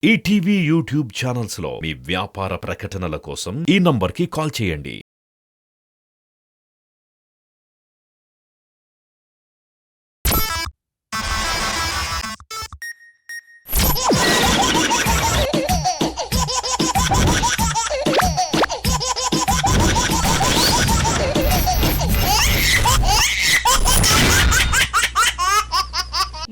ETV YouTube channels లో మీ వ్యాపార ప్రకటనల కోసం ఈ నంబర్కి కాల్ చేయండి.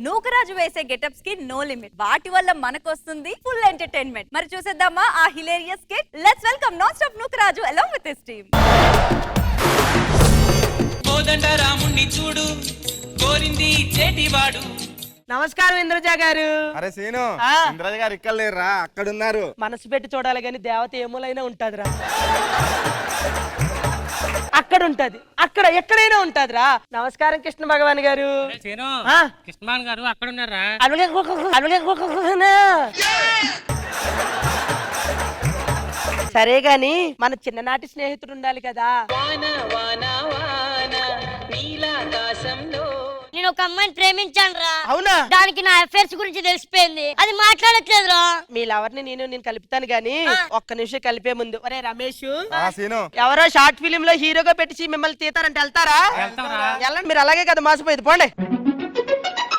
నూకరాజు వేసే గెటప్స్ కి నో లిమిట్. వాటి వల్ల మనకు వస్తుంది ఫుల్ ఎంటర్టైన్మెంట్. మరి చూసేద్దామా ఆ hilarious skit. Let's welcome non stop Nookaraju along with his team. కోదండ రాముణ్ణి చూడు కోరింది చేటివాడు. నమస్కారం ఇంద్రజ గారు. అరే సీను, ఇంద్రజ గారు ఇక్కడ లేరురా, అక్కడ ఉన్నారు. మనసు పెట్టి చూడాలి గాని దేవత ఏమూలైనా ఉంటదిరా. అక్కడ ఉంటది, అక్కడ ఎక్కడైనా ఉంటదిరా. నమస్కారం కృష్ణ భగవాన్ గారు. కృష్ణమాన్ గారు అక్కడ ఉన్నారా? సరే గాని మన చిన్ననాటి స్నేహితుడు ఉండాలి కదా. నేను ఒక అమ్మాయిని ప్రేమించాను రా. అవునా? దానికి నా అఫైర్స్ గురించి తెలిసిపోయింది. అది మాట్లాడట్లేదు రా. మీ లవర్ ని నేను కలుపుతాను గాని ఒక్క నిమిషం కలిపే ముందు ఒరే రమేష్, సీను ఎవరో షార్ట్ ఫిలిం లో హీరోగా పెట్టి మిమ్మల్ని తీతారంటే వెళ్తారా? వెళ్ళండి, మీరు అలాగే కదా మాసిపోయేది. పోండి.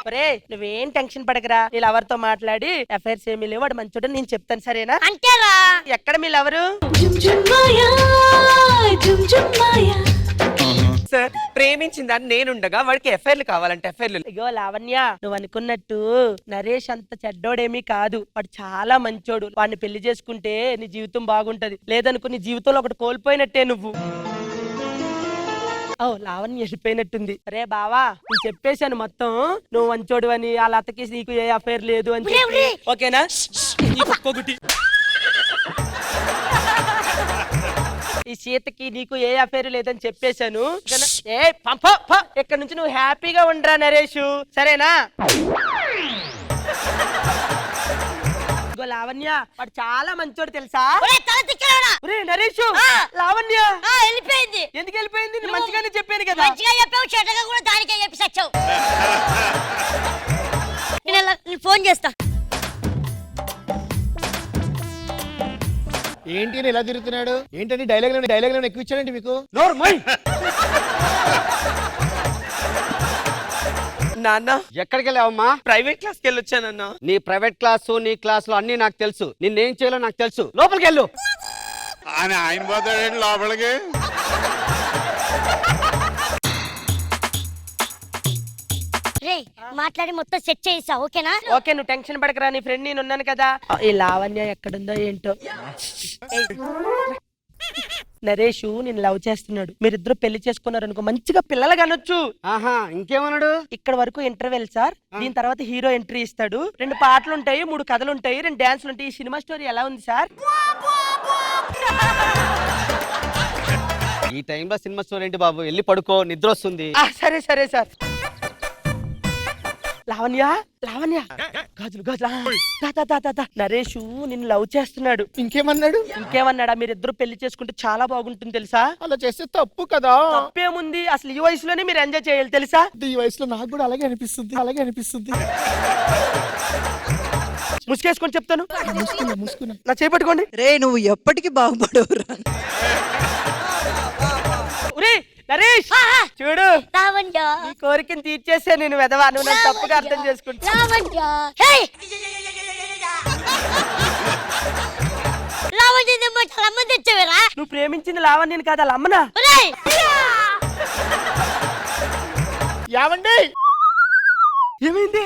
ఒరే నువ్వేం టెన్షన్ పడకరా, నీ లవర్ తో మాట్లాడి అఫైర్స్ ఏమీ లేవు, వాడు మంచోడు నేను చెప్తాను. సరేనా? అంతేరా. ఎక్కడ మీ లవరు? సార్ ప్రేమించిందని నేనుండగా వాడికి ఎఫ్ఐఆర్లు కావాలంటే ఎఫ్ఐఆర్లు. అయ్యో లావణ్య, నువ్వు అనుకున్నట్టు నరేష్ అంత చెడ్డోడేమీ కాదు. వాడు చాలా మంచోడు. వాడిని పెళ్లి చేసుకుంటే నీ జీవితం బాగుంటది. లేదనుకో నీ జీవితంలో ఒకటి కోల్పోయినట్టే నువ్వు. ఓ లావణ్య వెళ్ళిపోయినట్టుంది. అరే బావా, నేను చెప్పేశాను మొత్తం. నువ్వు మంచోడు అని, ఆ లతకి నీకు ఏ అఫైర్ లేదు అని చెప్పి. ఓకేనా? నీకొక్కటి ఈ సీతకి నీకు ఏ అఫైర్ లేదని చెప్పేశాను. ఏ పంప ఇక్కడ నుంచి నువ్వు హ్యాపీగా ఉండరా నరేష్, సరేనా? లావణ్య వాడు చాలా మంచోడు తెలుసా? నరేష్ లావణ్య వెళ్ళిపోయింది. ఎందుకు వెళ్ళిపోయింది? నేను మంచిగానే చెప్పాను కదా. మంచిగా చెప్పావు, చెడ్డగా కూడా దానికే చెప్పి సచ్చావు. నేను ఫోన్ చేస్తా. ఏంటి ఇలా తిరుగుతున్నాడు? ఏంటంటే డైలాగ్ లో ఎక్కువ ఇచ్చాడండి మీకు. నాన్న ఎక్కడికి వెళ్ళావమ్మా? ప్రైవేట్ క్లాస్కి వెళ్ళొచ్చానన్నా. నీ ప్రైవేట్ క్లాసు నీ క్లాసులు అన్ని నాకు తెలుసు. నిన్నేం చేయాలో నాకు తెలుసు. లోపలికి వెళ్ళు. ఆయన పోతాడు లోపలికి. రే మాట్లాడి మొత్తం సెట్ చేసా. ఓకేనా? ఓకే, నువ్వు టెన్షన్ పడకరా, నీ ఫ్రెండ్ నేను ఉన్నాను కదా. ఈ లావణ్య ఎక్కడుందో ఏంటో. నరేష్ నేను లవ్ చేస్తున్నాడు. మీరిద్దరు పెళ్లి చేసుకున్నారు అనుకో, మంచిగా పిల్లలు కనొచ్చు. ఆహా, ఇంకేమన్నాడు? ఇక్కడ వరకు ఇంటర్వెల్ సార్. దీని తర్వాత హీరో ఎంట్రీ ఇస్తాడు. 2 పాటలు ఉంటాయి, 3 కథలు ఉంటాయి, 2 డాన్సులు ఉంటాయి. ఈ సినిమా స్టోరీ ఎలా ఉంది సార్? ఈ టైంలో సినిమా స్టోరీ ఏంటి బాబు? వెళ్ళి పడుకో, నిద్ర వస్తుంది. సరే సరే సార్. లావణ్య లావణ్య గాజులు గాజులు. నరేష్ నిన్ను లవ్ చేస్తున్నాడు. ఇంకేమన్నాడా? మీరిద్దరు పెళ్లి చేసుకుంటే చాలా బాగుంటుంది తెలుసా? అలా చేస్తే తప్పు కదా. తప్పేముంది? అసలు ఈ వయసులోనే మీరు ఎంజాయ్ చేయాలి తెలుసా? ఈ వయసులో నాకు కూడా అలాగే అనిపిస్తుంది. ముసుకేసుకొని చెప్తాను. నా చేపట్టుకోండి. రే నువ్వు ఎప్పటికీ బాగుపడవురా. నరేష్ చూడు, లావణ్య నీ కోరికను తీర్చేసే నేను వెదవా. నువ్వు నన్ను తప్పుగా అర్థం చేసుకుంటా. లావణ్య లావణ్య అమ్మ తెచ్చావేరా? నువ్వు ప్రేమించింది లావణ్యని కాదు, అలా అమ్మనా? ఏమండి ఏమైంది?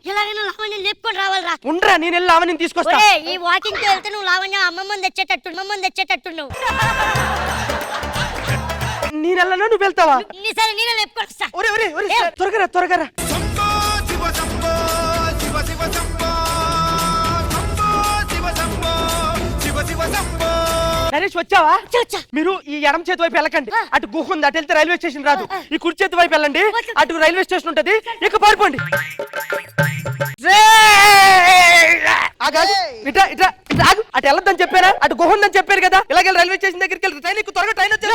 ఎలాగైనా లావణ్య లేపుకొని రావాలరా. ఉండరా, నేను వెళ్ళి లావణ్యని తీసుకొస్తా. ఈ వాకింగ్ తో వెళ్తే నువ్వు లావణ్య అమ్మమ్మని తెచ్చేటట్టు నువ్వు. నేను వెళ్ళనా, నువ్వు వెళ్తావా? సరే నేనే లేపుకొస్తా. త్వరగా రా. నరేష్ వచ్చావా? మీరు ఈ ఎడమ చేతి వైపు వెళ్ళకండి. అటు గుహ ఉంది, అటు వెళ్తే రైల్వే స్టేషన్ రాదు. ఈ కుడి చేతి వైపు వెళ్ళండి, అటు రైల్వే స్టేషన్ ఉంటది. ఇక పారిపోండి. అటు వెళ్ళొద్దని చెప్పారా? అటు గుహ ఉందని చెప్పారు కదా. ఇలాగే రైల్వే స్టేషన్ దగ్గరికి వెళ్ళి ట్రైన్ త్వరగా ట్రైన్ వచ్చేది.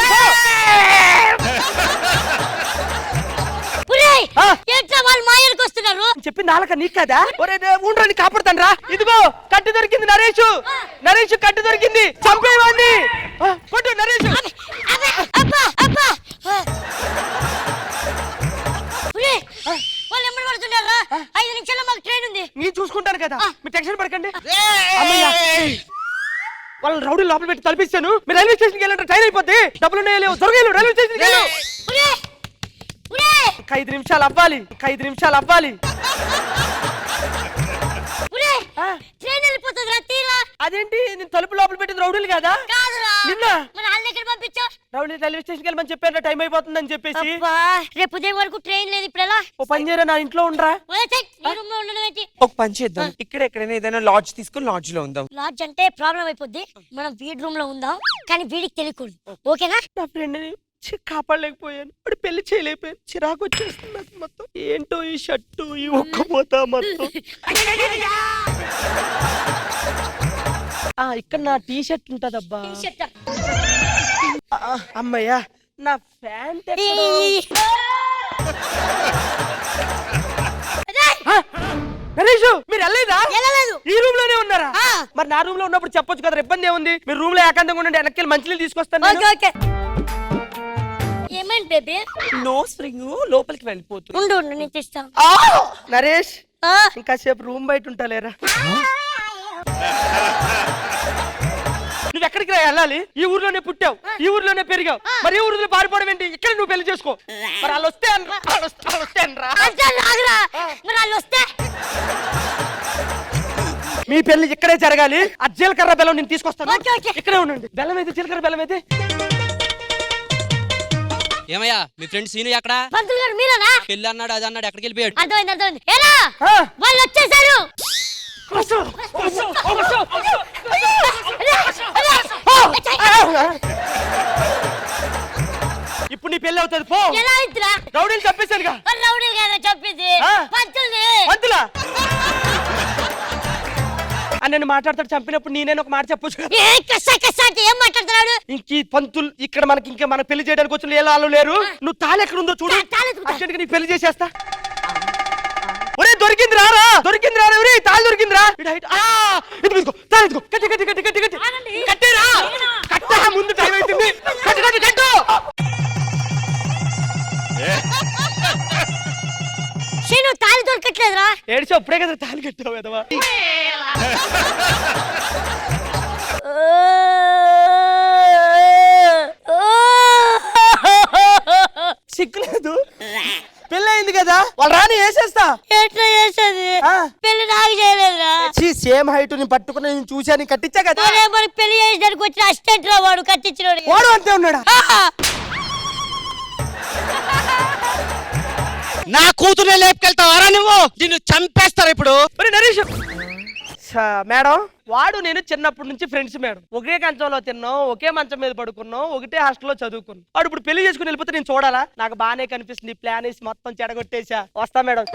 ఎట్లా వాళ్ళు మా ఇంటికి వస్తున్నారు? చెప్పింది నాలక నీకు కదా? ఒరే ఉండని కాపాడుతాను రా. ఇదిగో కట్టు దొరికింది నరేష్. నరేష్ కట్టు దొరికింది, చంపేవాడిని. కొట్టు నరేష్. అబ్బా, అబ్బా, అబ్బా. ఒరే, వాళ్ళు ఎమ్మడి పడుతున్నారా? 5 నిమిషాల్లో మాకు ట్రైన్ ఉంది. మీరు చూసుకుంటాను కదా, మీరు టెన్షన్ పడకండి. అమ్మయ్య, వాళ్ళని రౌడీ లోపల పెట్టి తలపిస్తాను. మీరు రైల్వే స్టేషన్కి వెళ్ళండి, ట్రైన్ అయిపోద్ది. డబ్బులు లేవు, దొరకలేవు. రైల్వే స్టేషన్కి వెళ్ళు. ఒరే, ఒరే, 5 నిమిషాలు అవ్వాలి, 5 నిమిషాలు అవ్వాలి. ఒరే, ట్రైన్ వెళ్ళిపోతుందిరా, తీరా. అదేంటి, నేను తలుపు లోపల పెట్టింది రౌడీలు కదా? కాదురా. నిన్న మరి వాళ్ళని ఎక్కడ పంపించావు? రౌడీ రైల్వే స్టేషన్కి వెళ్ళమని చెప్పాను, టైం అయిపోతుందని చెప్పేసి. అబ్బా, రేపు ఉదయం వరకు ట్రైన్ లేదు. ఇప్పుడు ఎలా? ఓ పని చేయరా, నా ఇంట్లో ఉండరా. ఒరే, ఛై, నీ రూమ్ లో ఉండడం ఏంటి? ఒక పని చేద్దాం, ఇక్కడ ఎక్కడైనా ఏదైనా లాడ్జ్ తీసుకుని లాడ్జ్ లో ఉందాం. లాడ్జ్ అంటే ప్రాబ్లం అయిపోద్ది. మనం వీడి రూమ్ లో ఉందాం, కానీ వీడికి తెలియకూడదు. ఓకేనా? నా ఫ్రెండ్ ని కాపాడలేకపోయాను, వాడు పెళ్లి చేయలేకపోయాను. చిరాకు వచ్చేస్తుంది నాకు మొత్తం. ఏంటో ఈ షర్టు, ఈ ఒక్కపోతా మొత్తం. ఇక్కడ నా టీ షర్ట్ ఉంటదబ్బా. టీ-షర్ట్. అమ్మయ్యా, నా ప్యాంట్ నరేష్, మీరు వెళ్ళలేదా? వెళ్ళలేదు. ఈ రూమ్ లోనే ఉన్నారా? ఆ. మరి నా రూమ్ లో ఉన్నప్పుడు చెప్పొచ్చు కదా, ఇబ్బంది ఏముంది? మీరు రూమ్ లో ఏకాంతంగా ఉండండి, వెనక్కి మంచినీళ్ళు తీసుకొస్తాను నేను. Okay, okay. ఏమైంది బేబీ? నో స్ప్రింగ్ లోపలికి వెళ్ళిపోతుంది. ఉండు, ఉండు, నేను తెస్తాను. నరేష్, ఆ, ఇంకా సేపు రూమ్ బయట ఉంటాలేరా? నువ్వు ఎక్కడికి రా వెళ్ళాలి? ఈ ఊర్లోనే పుట్టావు, ఈ ఊర్లోనే పెరిగావు, మరి ఈ ఊర్లో పారిపోవడం ఏంటి? ఇక్కడ నువ్వు పెళ్లి చేసుకో. మరి వాళ్ళు వస్తే అనరా? అంతే లాగరా. మరి వాళ్ళు వస్తే మీ పెళ్లి ఇక్కడే జరగాలి. ఆ జీలకర్ర బెల్లం నేను తీసుకొస్తాను. Okay, okay. ఇక్కడే ఉండండి. బెల్లం అయితే, జీలకర్ర బెల్లం అయితే. ఏమయ్యా మీ ఫ్రెండ్ సీను ఎక్కడ? పంతులు గారు మీరేనా? పెళ్ళి అన్నాడు, అది అన్నాడు, ఎక్కడికి వెళ్ళిపోయాడు? అర్థమైంది, అర్థమైంది. ఏరా, ఆ. వాళ్ళు వచ్చేసారు. ఇప్పుడు నీ పెళ్లి అవుతుంది, పో. ఎలా ఇద్దరా? రౌడీలు చంపేశానుగా. రౌడీ గారు చెప్పింది ఆ. పంతుల్ని. పంతులా నన్ను మాట్లాడతాడు, చంపినప్పుడు నేనే ఒక మాట చెప్పొచ్చు. ఏ కసా కసా అంటే ఏం మాట్లాడుతున్నాడు? ఇంక ఈ పంతులు ఇక్కడ మనకి ఇంకా మన పెళ్లి చేయడానికి వచ్చిన ఏ వాళ్ళు లేరు. నువ్వు తాళి ఎక్కడ ఉందో చూడు, తాళి ఎత్తుకుంటా. అర్జెంట్గా నీ పెళ్లి చేసేస్తా. ఒరే దొరికింది రారా, దొరికింది రారా, ఒరే తాళి దొరికింది రా. ఇదిగో తాళి ఎత్తుకో, కట్టి కట్టి కట్టి కట్టి కట్టి కట్టేరా, కట్టా, ముందు టైం అవుతుంది. కట్టు కట్టు కట్టు. శీను, తాళి దొరకట్లేదురా. ఏడిచి అప్పుడే కదా తాళి కట్టావు ఎదవా. సిగ్గులేదు, పెళ్ళి అయింది కదా, వాళ్ళు రాని వేసేస్తా. ఎట్లా చేసేది? ఆ. పెళ్లి నాకు చేయలేదురా. సేమ్ హైట్ ని పట్టుకుని నేను చూశాను, కట్టించా కదా. ఒరే, మరి పెళ్లి చేసేదానికి వచ్చిన అసిస్టెంట్ రా వాడు, కట్టించినోడు. వాడు అంతే ఉన్నాడా? నా కూతురునే లేపుకెళ్తావారా నువ్వు? నిన్ను చంపేస్తారు ఇప్పుడు. ఒరే నరేష్, మేడం, వాడు నేను చిన్నప్పటి నుంచి ఫ్రెండ్స్ మేడం. ఒకే కంచంలో తిన్నాం, ఒకే మంచం మీద పడుకున్నాం, ఒకటే హాస్టల్లో చదువుకున్నాం. వాడు ఇప్పుడు పెళ్లి చేసుకుని వెళ్ళిపోతే నేను చూడాలా? నాకు బాగానే కనిపిస్తుంది. ప్లాన్ వేసి మొత్తం చెడగొట్టేసా. వస్తా మేడం.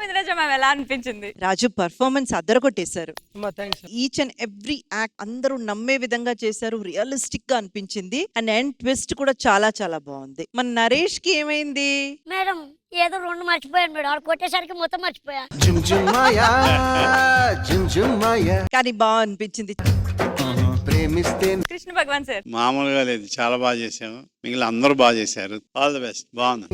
ఇంద్రజ మ్యామ్ ఎలా అనిపించింది? రాజు పర్ఫార్మెన్స్ అద్దరగొట్టేశారు. Thanks. Each and every act అందరూ నమ్మే విధంగా చేశారు, రియలిస్టిక్ గా అనిపించింది. అండ్ ఎండ్ ట్విస్ట్ కూడా చాలా చాలా బాగుంది. మన నరేష్ కి ఏమైంది? మేడం, ఏదో 2 మర్చిపోయాను మేడం. ఆడు కొట్టేసరికి మొత్తం మర్చిపోయా. కానీ బాగా అనిపించింది. కృష్ణ భగవాన్ సార్ మామూలుగా లేదు, చాలా బాగా చేసాము. మిగిలిన అందరూ బాగా చేశారు. All the best. బాగుంది.